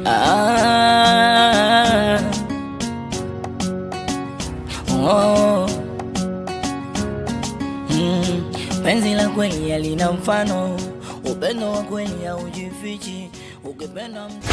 Ah, oh, penzi la kweli halina mfano, upendo wa kweli haujifichi, ukipenda mtu.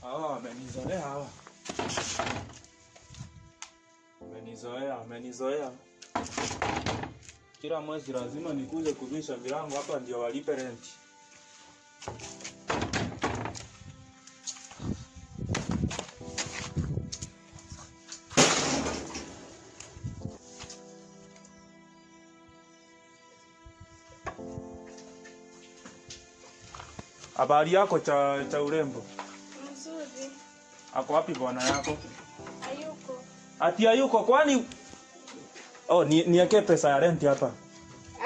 Hawa wamenizoea hawa. Wamenizoea. Kila mwezi lazima nikuje kubisha milango hapa ndio walipe rent. Habari yako cha urembo? Mzuri. Ako wapi bwana yako? Hayuko. Ati hayuko kwani? Oh, niweke pesa ya rent hapa.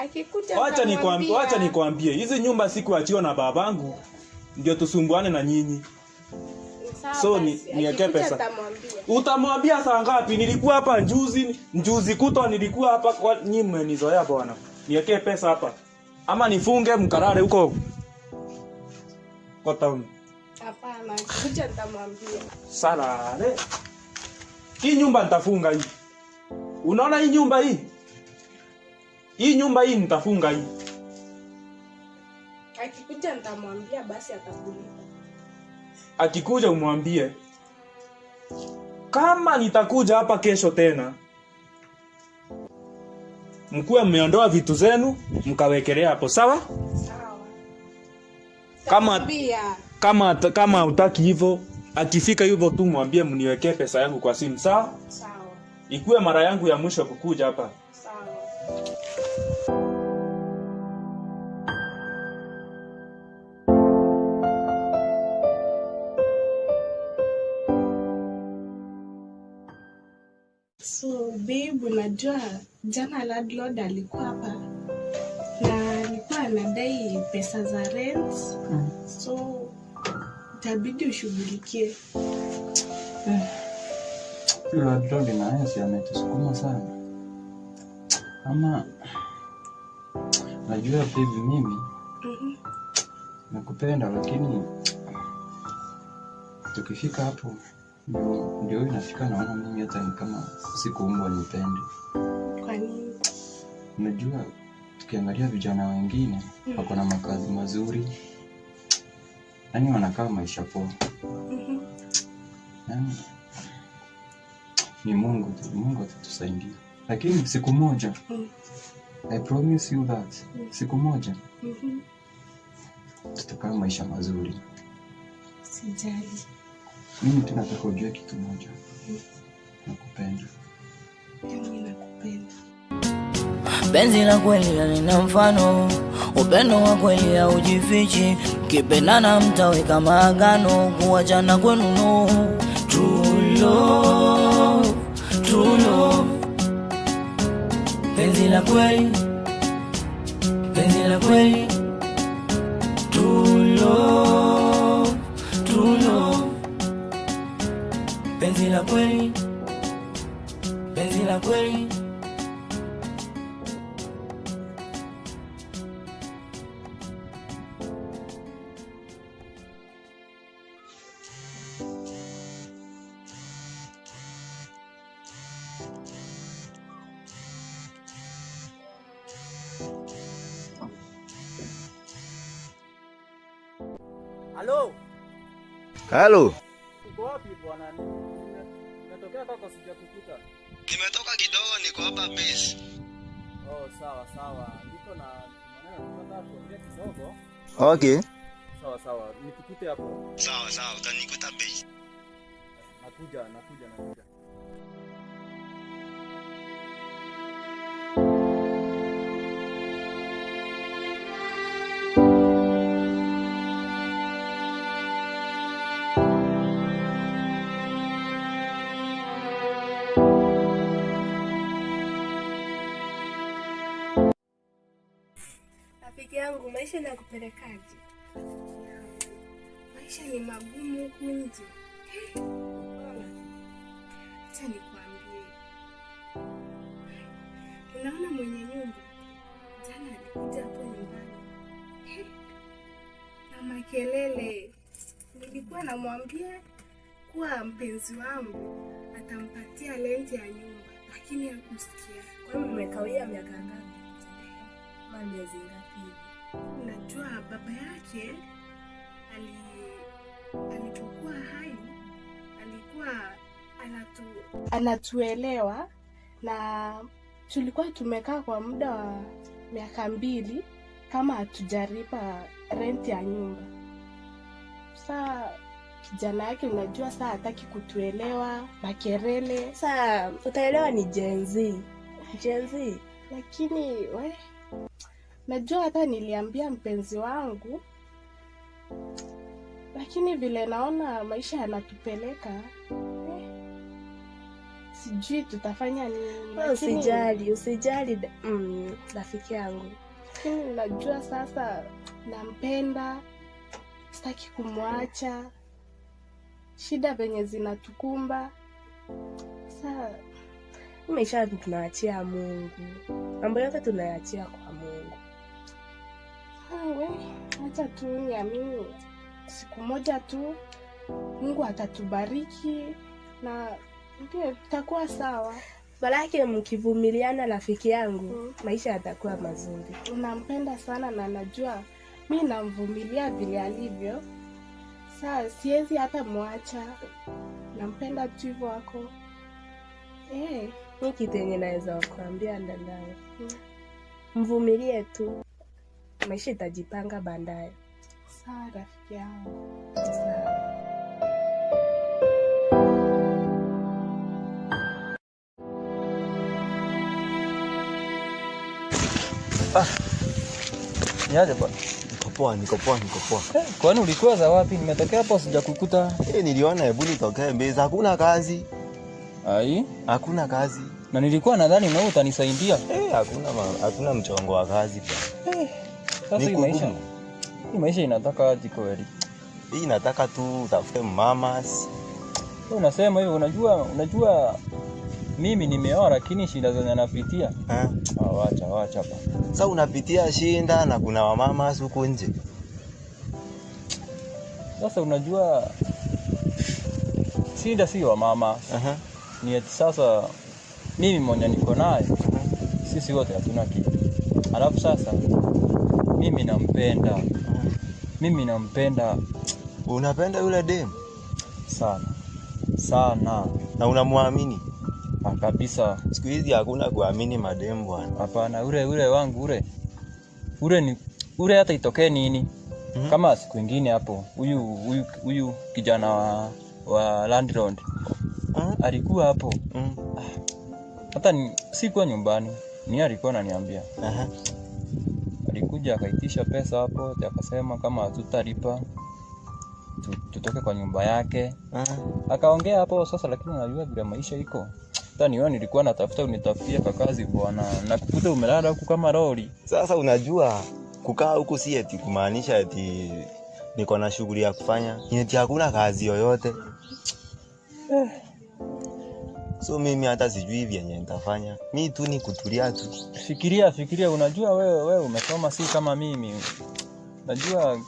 Akikuja Wacha nikwambie. Hizi nyumba sikuachiwa na babangu. Ndio tusumbuane na nyinyi. So niweke pesa. Utamwambia saa ngapi? Nilikuwa hapa njuzi kutwa nilikuwa hapa kwa nyinyi mmenizoea bwana. Niweke pesa hapa. Ama nifunge mkarare huko. Kwa town. Hapana, kuja nitamwambia. Salale. Hii nyumba nitafunga hii. Unaona hii nyumba hii? Hii nyumba hii nitafunga hii. Akikuja nitamwambia basi atakulipa. Akikuja umwambie. Kama nitakuja hapa kesho tena, mkuwe mmeondoa vitu zenu, mkawekelea hapo, sawa? Sawa. Kama hutaki hivyo, akifika hivyo tu mwambie mniwekee pesa yangu kwa simu, sawa? Sawa. Ikuwe mara yangu ya mwisho kukuja hapa. Sawa. So babe, unajua jana landlord alikuwa hapa na alikuwa anadai pesa za rent. So itabidi ushughulikie. Landlord naye si ametusukuma sana. Ama najua baby mimi nakupenda, lakini tukifika hapo ndio inafika naona mimi hata ni kama sikuumbwa nipende. Kwa nini? Unajua tukiangalia vijana wengine wako na makazi mazuri, yani wanakaa maisha poa. Yani ni Mungu atatusaidia. Lakini siku moja I promise you that siku moja tutakaa maisha mazuri. Sijali. Mimi tunataka ujue kitu moja. Nakupenda. Mimi nakupenda. Penzi la kweli halina mfano, upendo wa kweli haujifichi, kipendana mtaweka maagano, kuachana kwenu no. True love, true love. Penzi la kweli, true love, true love. Penzi la kweli. Halo. Uko wapi bwana? Nimetokea kwako sijakukuta. Nimetoka kidogo niko hapa base. Oh, sawa. Niko na maneno nataka kuongea kidogo. Okay. Sawa. Nikukute hapo. Sawa, utanikuta base. Nakuja. yangu, maisha yanakupelekaje? Maisha ni magumu huku nje. Acha nikwambie. Unaona mwenye nyumba jana alikuja hapo nyumbani. Na makelele. Nilikuwa namwambia kuwa mpenzi wangu atampatia renti ya nyumba, lakini hakusikia. Kwa hiyo mmekawia miaka ngapi? Miezi ngapi? Unajua baba yake alipokuwa hai alikuwa anatuelewa, na tulikuwa tumekaa kwa muda wa miaka 2 kama hatujalipa rent ya nyumba. Saa kijana yake unajua saa hataki kutuelewa, makelele. Saa utaelewa ni Gen Z. Lakini najua hata niliambia mpenzi wangu, lakini vile naona maisha yanatupeleka, sijui tutafanya nini. Usijali rafiki yangu. Lakini najua sasa nampenda, sitaki kumwacha. Shida venye zinatukumba. Sasa maisha tunaachia Mungu. Mambo yote tunayaachia kwa Mungu. Acha tu niamini siku moja tu Mungu atatubariki na ndio tutakuwa sawa. Baraka mkivumiliana rafiki yangu, maisha yatakuwa mazuri. Unampenda sana na najua mimi namvumilia vile alivyo. Sasa siwezi hata muacha. Nampenda tu hivyo wako. Ni kitu yenye naweza kukuambia ndandangu. Mvumilie tu. Maisha itajipanga baadaye. Sawa rafiki yangu. Sawa. Niaje bwana? Niko poa. Kwani ulikuwa za wapi? Nimetokea hapo sijakukuta. Niliona hebu nitokee Mbezi, hakuna kazi. Hakuna kazi. Na nilikuwa nadhani wewe utanisaidia. Hakuna mchongo wa kazi bwana. Sasa hii maisha inataka aje kweli? Hii inataka tu utafute mamas. Wewe unasema hiyo, unajua mimi nimeoa lakini shida zenye napitia. Wacha hapa. Sasa unapitia shinda na kuna wamama huko nje. Sasa unajua shida si wamama. Ni eti sasa mimi mwenye niko naye sisi wote hatuna kitu. Alafu sasa mimi nampenda. Unapenda yule dem? Sana. Na unamwamini? Kabisa. Siku hizi hakuna kuamini madem bwana. Hapana, ule wangu ule hata itokee nini. Kama siku nyingine hapo huyu kijana wa landlord alikuwa hapo. Hata sikuwa nyumbani, ni alikuwa ananiambia. Alikuja akaitisha pesa hapo, akasema kama hatutalipa tutoke kwa nyumba yake. Akaongea hapo sasa, lakini unajua vile maisha iko. Hata niona nilikuwa natafuta unitafutie kazi bwana, na kukuta umelala huku kama lori. Sasa unajua kukaa huku si eti kumaanisha eti niko na shughuli ya kufanya. Ni eti hakuna kazi yoyote. So mimi hata sijui hivi yenye nitafanya. Mimi tu ni kutulia tu. Fikiria, unajua wewe umesoma si kama mimi. Najua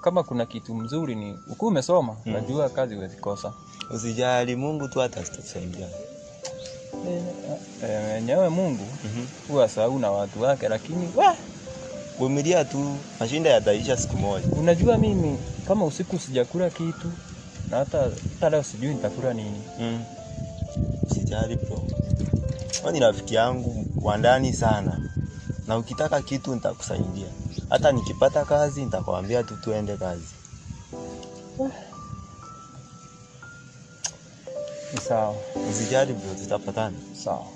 kama kuna kitu mzuri ni ukiwa umesoma, najua kazi huwezi kosa. Usijali, Mungu tu atatusaidia. Nyewe Mungu huwa sawa na watu wake, lakini vumilia tu, mashinda yataisha siku moja. Unajua mimi kama usiku sijakula kitu na hata leo sijui nitakula nini. Usijali bro. Wewe ni rafiki yangu wa ndani sana. Na ukitaka kitu nitakusaidia. Hata nikipata kazi nitakwambia tu tuende kazi. Sawa. Usijali bro, tutapatana. Sawa.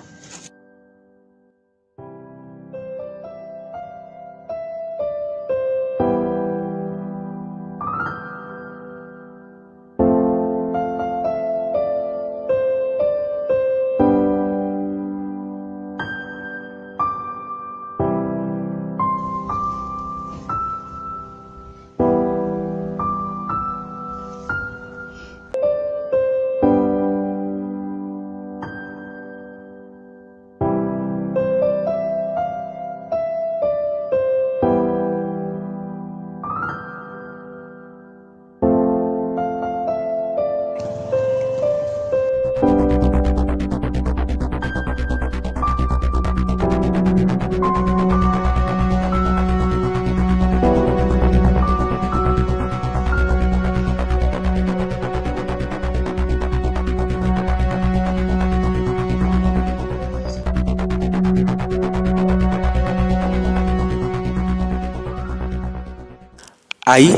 Ai,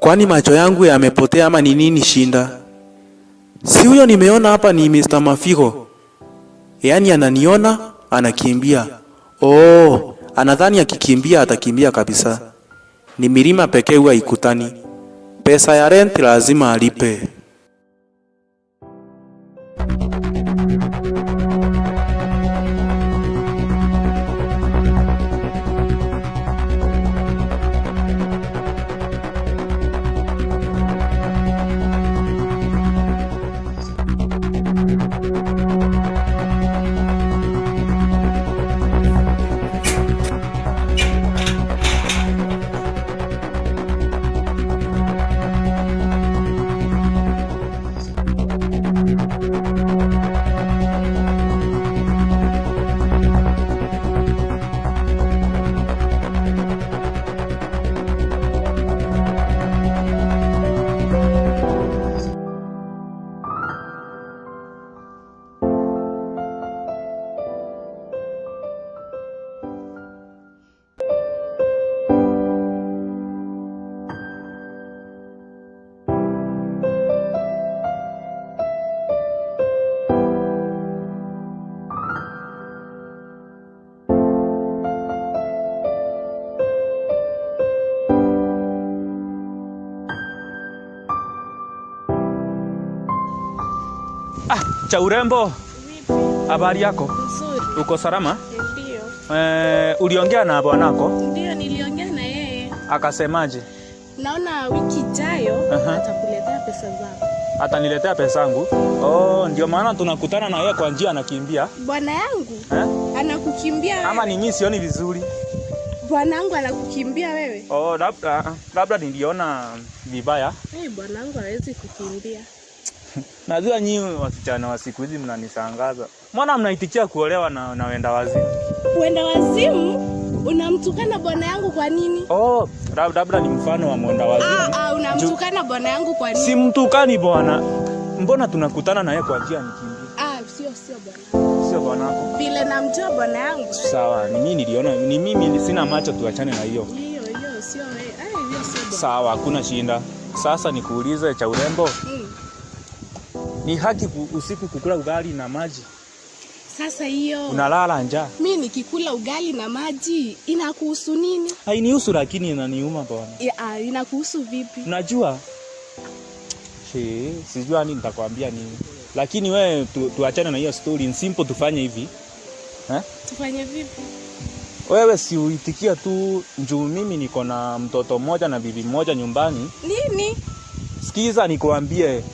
kwani macho yangu yamepotea ama ni nini shinda? Si huyo nimeona hapa ni Mr. Mafigo. Yaani ananiona, anakimbia. Oh, anadhani akikimbia atakimbia kabisa. Ni milima pekee huwa ikutani. Pesa ya rent lazima alipe. Cha urembo. Habari yako? Nzuri. Uko salama? Ndio. Uliongea na bwanako? Ndio, niliongea na yeye. Akasemaje? Naona wiki ijayo atakuletea pesa zako. Ataniletea pesa yangu? Oh, ndio maana tunakutana na yeye kwa njia anakimbia. Bwana yangu? Anakukimbia. Ama ni mimi sioni vizuri? Bwana yangu anakukimbia wewe? Oh, labda niliona vibaya. Bwana yangu hawezi kukimbia. Najua nyinyi wasichana wa siku hizi mnanisangaza. Mbona mnaitikia kuolewa na wenda wazimu? Wenda wazimu? Unamtukana bwana yangu kwa nini? Oh, labda ni mfano wa mwenda wazimu. Unamtukana bwana yangu kwa nini? Si mtukani bwana. Mbona tunakutana na yeye kwa njia nikimbia? Sio bwana. Sio bwana wako. Vile namjua bwana yangu. Sawa, ni mimi niliona, ni mimi sina macho, tuachane na hiyo. Hiyo sio wewe. Hiyo sio bwana. Sawa, hakuna shinda. Sasa nikuulize cha urembo. Ni haki usiku kukula ugali na maji? Sasa hiyo. Unalala njaa. Mimi nikikula ugali na maji inakuhusu nini? Hainihusu lakini inaniuma bwana. Inakuhusu vipi? Unajua? Sijua nini nitakwambia nini. Lakini wewe tuachane na hiyo story, simple tufanye hivi. Tufanye vipi? Wewe si uitikia tu njoo mimi niko na mtoto mmoja na bibi mmoja nyumbani. Nini? Sikiza nikuambie.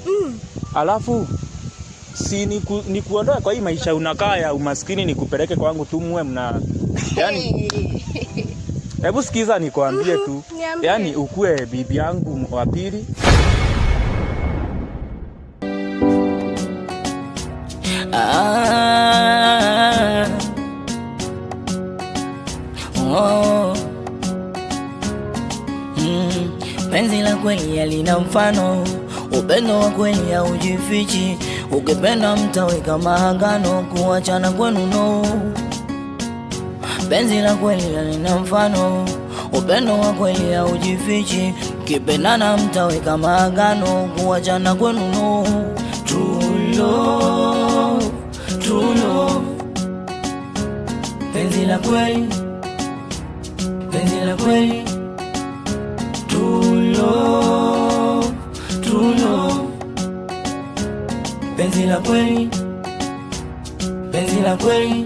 Alafu si nikuondoe kwa hii maisha unakaa ya umaskini nikupeleke kwangu tu muwe yani hebu sikiza nikwambie tu. Yani ukue bibi yangu wa pili. Penzi la kweli halina mfano, upendo wa kweli haujifichi. Ukipenda mtaweka maagano, kuachana kwenu no. Penzi la kweli halina mfano, upendo wa kweli haujifichi. Ukipendana mtaweka maagano, kuachana kwenu no. True love, true love. Penzi la kweli, penzi la kweli. True love, true love. Penzi la kweli, penzi la kweli.